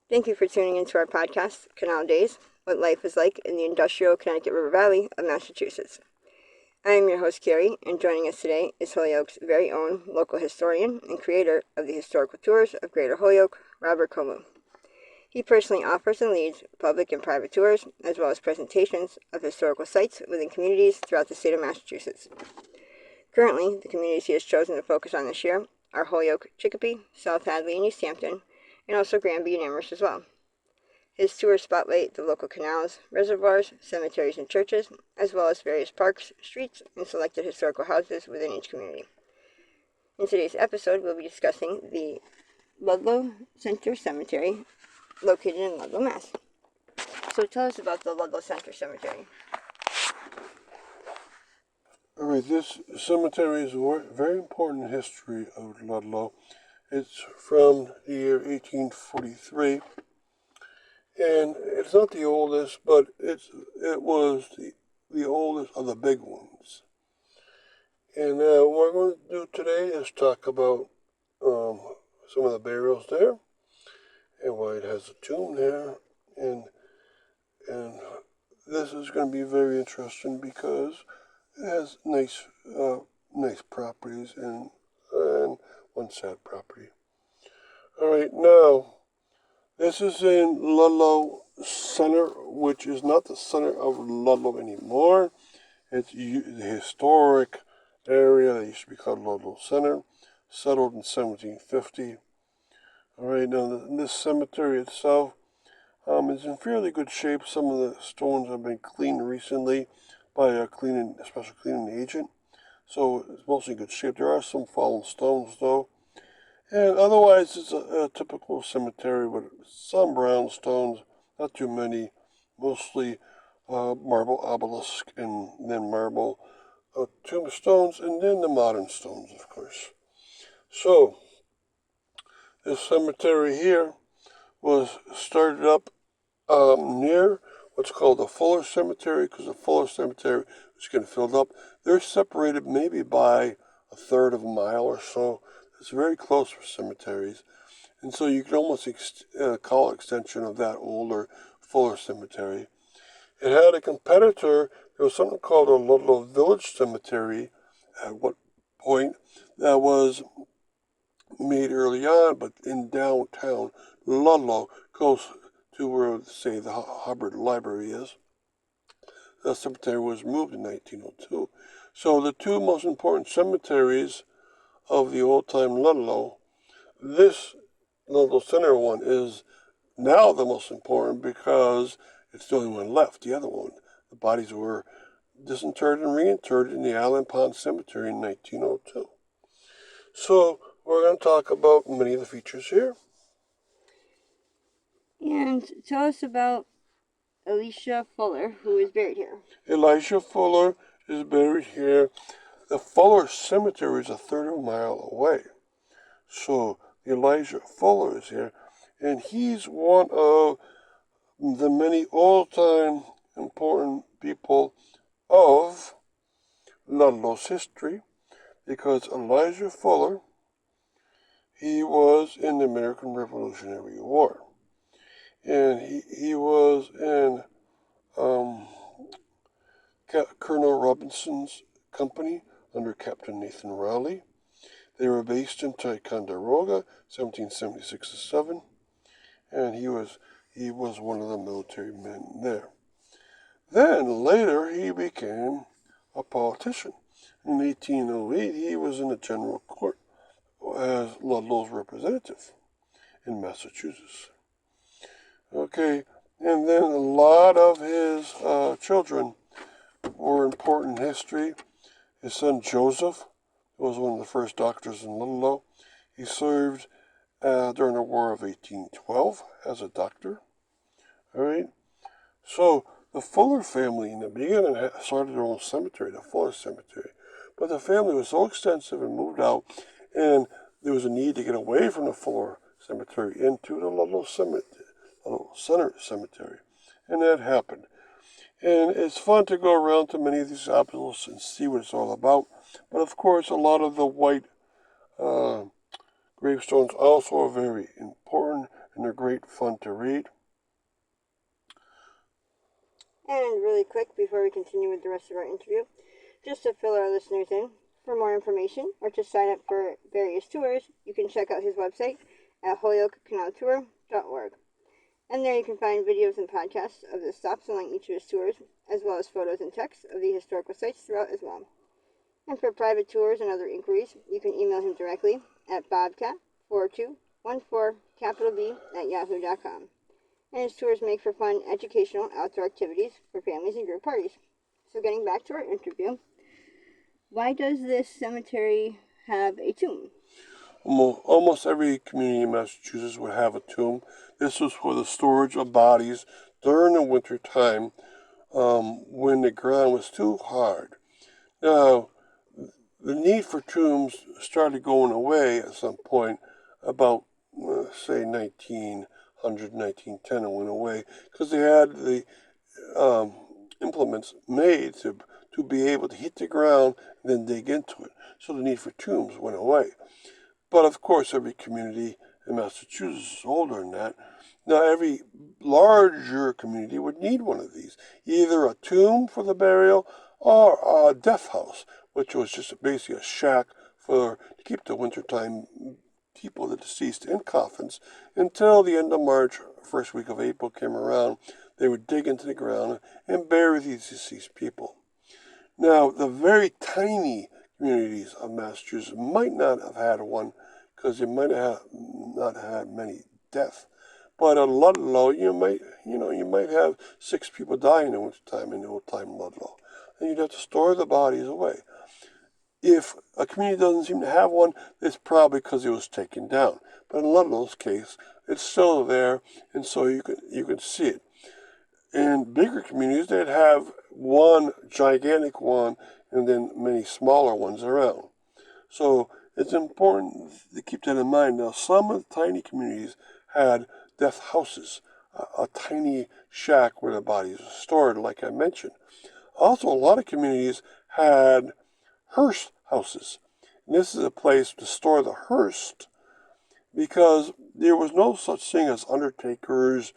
Thank you for tuning into our podcast, Canal Days, What Life is Like in the Industrial Connecticut River Valley of Massachusetts. I am your host, Carrie, and joining us today is Holyoke's very own local historian and creator of the historical tours of Greater Holyoke, Robert Como. He personally offers and leads public and private tours, as well as presentations of historical sites within communities throughout the state of Massachusetts. Currently, the communities he has chosen to focus on this year are Holyoke, Chicopee, South Hadley, and East Hampton, and also Granby and Amherst as well. His tours spotlight the local canals, reservoirs, cemeteries, and churches, as well as various parks, streets, and selected historical houses within each community. In today's episode, we'll be discussing the Ludlow Center Cemetery, located in Ludlow, Mass. So tell us about the Ludlow Center Cemetery. All right, this cemetery is a very important history of Ludlow. It's from the year 1843, and it's not the oldest, but it was the oldest of the big ones. And what we're going to do today is talk about some of the burials there, and why it has a tomb there, and this is going to be very interesting because it has nice properties and one sad property. All right, now this is in Ludlow Center, which is not the center of Ludlow anymore. It's the historic area that used to be called Ludlow Center, settled in 1750. All right, now this cemetery itself is in fairly good shape. Some of the stones have been cleaned recently by a special cleaning agent, so it's mostly in good shape. There are some fallen stones though, and otherwise it's a typical cemetery with some brownstones, not too many, mostly marble obelisk and then marble tombstones, and then the modern stones, of course. So this cemetery here was started up near what's called the Fuller Cemetery, because the Fuller Cemetery was getting filled up. They're separated maybe by a third of a mile or so. It's very close for cemeteries. And so you can almost call it extension of that older Fuller Cemetery. It had a competitor. There was something called a Ludlow Village Cemetery at one point that was made early on, but in downtown Ludlow, close to where, say, the Hubbard Library is. The cemetery was moved in 1902. So the two most important cemeteries of the old-time Ludlow, this Ludlow Center one is now the most important because it's the only one left. The other one, the bodies were disinterred and reinterred in the Allen Pond Cemetery in 1902. So we're going to talk about many of the features here. And tell us about Elisha Fuller, who is buried here. Elisha Fuller is buried here. The Fuller Cemetery is a third of a mile away. So Elisha Fuller is here, and he's one of the many all-time important people of Ludlow's history, because Elijah Fuller, he was in the American Revolutionary War, and he was in Colonel Robinson's company under Captain Nathan Rowley. They were based in Ticonderoga, 1776-7, and he was one of the military men there. Then later he became a politician. In 1808 he was in the General Court as Ludlow's representative in Massachusetts. Okay, and then a lot of his children were important in history. His son Joseph was one of the first doctors in Ludlow. He served during the War of 1812 as a doctor. All right, so the Fuller family in the beginning started their own cemetery, the Fuller Cemetery, but the family was so extensive and moved out, and there was a need to get away from the Fuller Cemetery into the Ludlow Center Cemetery, and that happened. And it's fun to go around to many of these obelisks and see what it's all about. But of course, a lot of the white gravestones also are very important and they're great fun to read. And really quick, before we continue with the rest of our interview, just to fill our listeners in, for more information or to sign up for various tours, you can check out his website at holyokecanaltour.org. And there you can find videos and podcasts of the stops along each of his tours, as well as photos and text of the historical sites throughout as well. And for private tours and other inquiries, you can email him directly at bobcat4214B@yahoo.com. And his tours make for fun, educational, outdoor activities for families and group parties. So getting back to our interview, why does this cemetery have a tomb? Almost every community in Massachusetts would have a tomb. This was for the storage of bodies during the winter time when the ground was too hard. Now, the need for tombs started going away at some point about, say, 1900, 1910, and went away because they had the implements made to be able to hit the ground and then dig into it. So the need for tombs went away. But of course, every community in Massachusetts is older than that. Now, every larger community would need one of these, either a tomb for the burial or a death house, which was just basically a shack to keep the wintertime people, the deceased, in coffins until the end of March, first week of April came around. They would dig into the ground and bury these deceased people. Now, the very tiny communities of Massachusetts might not have had one because they might have not had many deaths. But in Ludlow, you might have 6 people die in the wintertime in the old-time Ludlow, and you'd have to store the bodies away. If a community doesn't seem to have one, it's probably because it was taken down. But in Ludlow's case, it's still there, and so you can see it. In bigger communities, they'd have one gigantic one and then many smaller ones around. So it's important to keep that in mind. Now, some of the tiny communities had death houses, a tiny shack where the bodies were stored, like I mentioned. Also, a lot of communities had hearse houses. And this is a place to store the hearse because there was no such thing as undertakers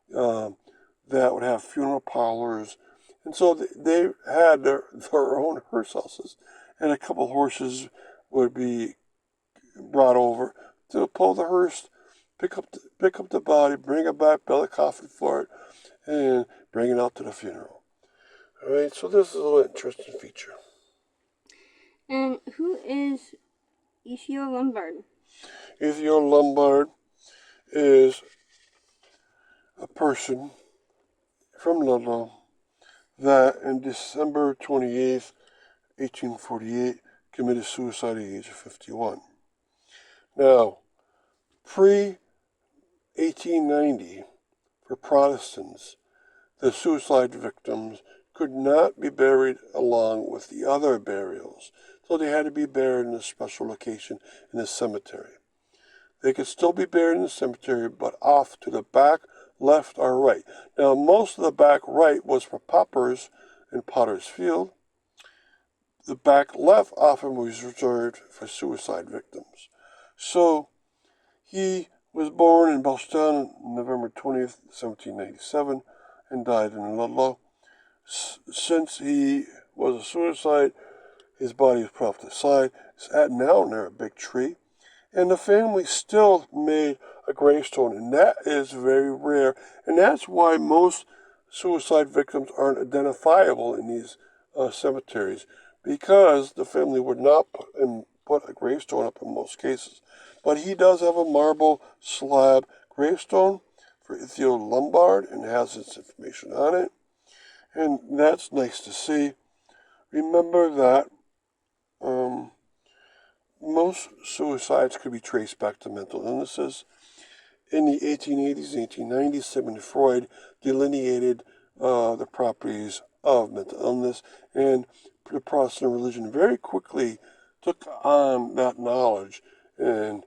that would have funeral parlors. And so they had their own hearse houses. And a couple of horses would be brought over to pull the hearse, pick up the body, bring it back, build a coffin for it, and bring it out to the funeral. All right, so this is a little interesting feature. And who is Ethiel Lombard? Ethiel Lombard is a person from Ludlow that in December 28th, 1848, committed suicide at the age of 51. Now, pre-1890, for Protestants, the suicide victims could not be buried along with the other burials, so they had to be buried in a special location in the cemetery. They could still be buried in the cemetery, but off to the back, left, or right. Now, most of the back right was for paupers in Potter's Field. The back left often was reserved for suicide victims. So, he was born in Boston on November 20th, 1797, and died in Ludlow. Since he was a suicide, his body was put off to the side. It's now near a big tree. And the family still made a gravestone, and that is very rare. And that's why most suicide victims aren't identifiable in these cemeteries, because the family would not put a gravestone up in most cases. But he does have a marble slab gravestone for Ethiel Lombard, and has its information on it. And that's nice to see. Remember that most suicides could be traced back to mental illnesses. In the 1880s and 1890s, Sigmund Freud delineated the properties of mental illness, and the Protestant religion very quickly took on that knowledge and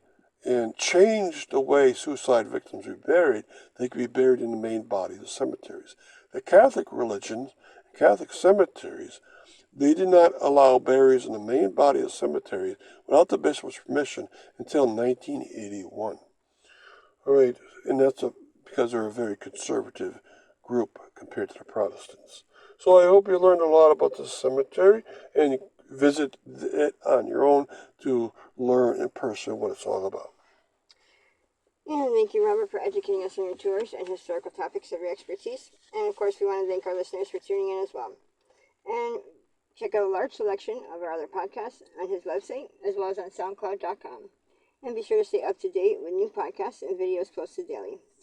changed the way suicide victims were buried. They could be buried in the main body of the cemeteries. The Catholic religion, Catholic cemeteries, they did not allow burials in the main body of cemeteries without the bishop's permission until 1981. All right, and because they're a very conservative group compared to the Protestants. So I hope you learned a lot about the cemetery and visit it on your own to learn in person what it's all about. And thank you, Robert, for educating us on your tours and historical topics of your expertise. And of course, we want to thank our listeners for tuning in as well. And check out a large selection of our other podcasts on his website, as well as on SoundCloud.com. And be sure to stay up to date with new podcasts and videos posted daily.